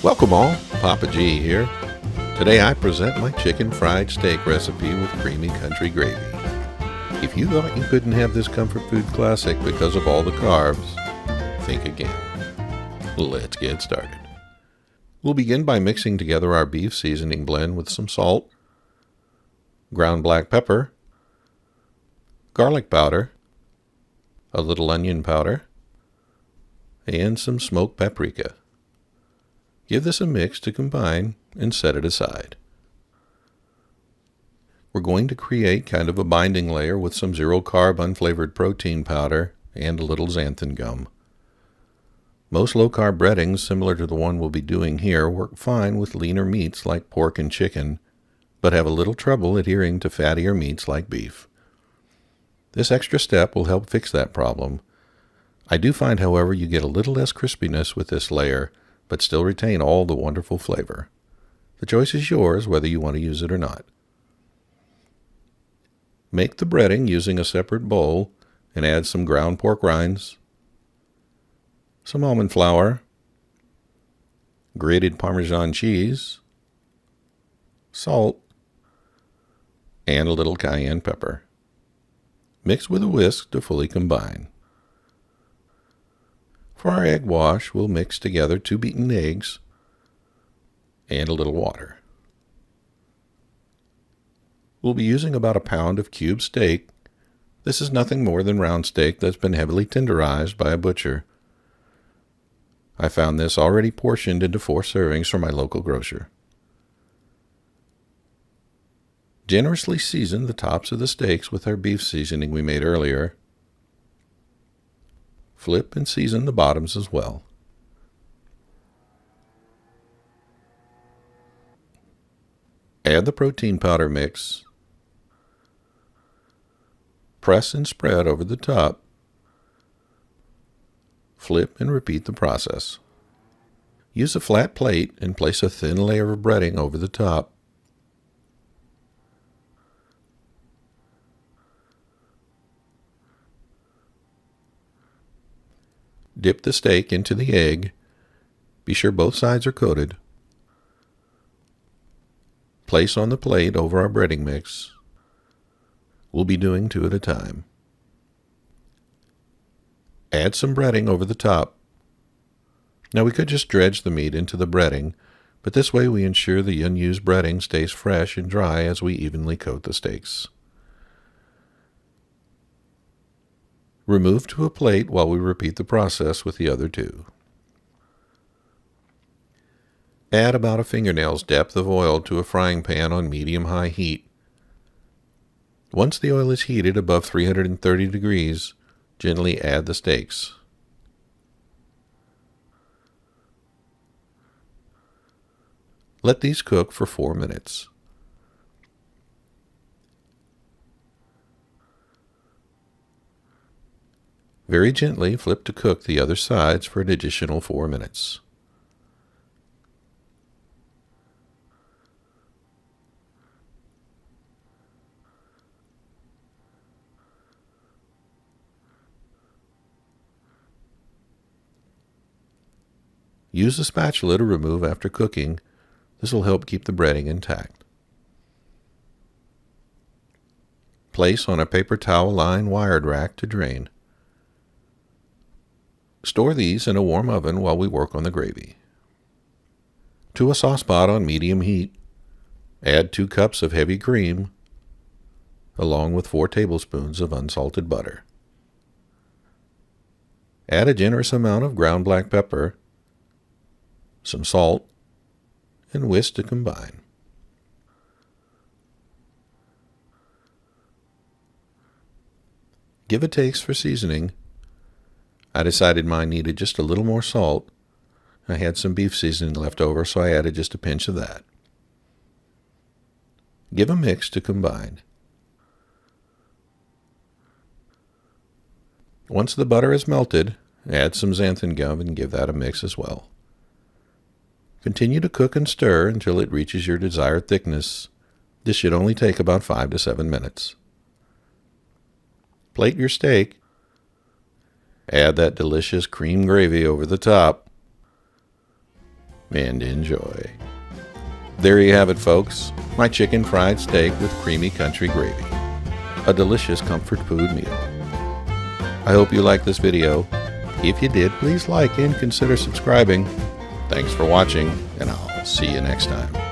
Welcome all, Papa G here. Today I present my chicken fried steak recipe with creamy country gravy. If you thought you couldn't have this comfort food classic because of all the carbs, think again. Let's get started. We'll begin by mixing together our beef seasoning blend with some salt, ground black pepper, garlic powder, a little onion powder, and some smoked paprika. Give this a mix to combine and set it aside. We're going to create kind of a binding layer with some zero-carb unflavored protein powder and a little xanthan gum. Most low-carb breadings, similar to the one we'll be doing here, work fine with leaner meats like pork and chicken, but have a little trouble adhering to fattier meats like beef. This extra step will help fix that problem. I do find, however, you get a little less crispiness with this layer, but still retain all the wonderful flavor. The choice is yours whether you want to use it or not. Make the breading using a separate bowl and add some ground pork rinds, some almond flour, grated Parmesan cheese, salt, and a little cayenne pepper. Mix with a whisk to fully combine. For our egg wash, we'll mix together 2 beaten eggs and a little water. We'll be using about a pound of cube steak. This is nothing more than round steak that's been heavily tenderized by a butcher. I found this already portioned into 4 servings from my local grocer. Generously season the tops of the steaks with our beef seasoning we made earlier. Flip and season the bottoms as well. Add the protein powder mix. Press and spread over the top. Flip and repeat the process. Use a flat plate and place a thin layer of breading over the top. Dip the steak into the egg. Be sure both sides are coated. Place on the plate over our breading mix. We'll be doing 2 at a time. Add some breading over the top. Now we could just dredge the meat into the breading, but this way we ensure the unused breading stays fresh and dry as we evenly coat the steaks. Remove to a plate while we repeat the process with the other 2. Add about a fingernail's depth of oil to a frying pan on medium-high heat. Once the oil is heated above 330 degrees, gently add the steaks. Let these cook for 4 minutes. Very gently flip to cook the other sides for an additional 4 minutes. Use a spatula to remove after cooking. This will help keep the breading intact. Place on a paper towel-lined wired rack to drain. Store these in a warm oven while we work on the gravy. To a saucepot on medium heat, add 2 cups of heavy cream, along with 4 tablespoons of unsalted butter. Add a generous amount of ground black pepper, some salt, and whisk to combine. Give a taste for seasoning. I decided mine needed just a little more salt. I had some beef seasoning left over, so I added just a pinch of that. Give a mix to combine. Once the butter is melted, add some xanthan gum and give that a mix as well. Continue to cook and stir until it reaches your desired thickness. This should only take about 5 to 7 minutes. Plate your steak. Add that delicious cream gravy over the top. and enjoy. There you have it, folks. My chicken fried steak with creamy country gravy. A delicious comfort food meal. I hope you liked this video. If you did, please like and consider subscribing. Thanks for watching, and I'll see you next time.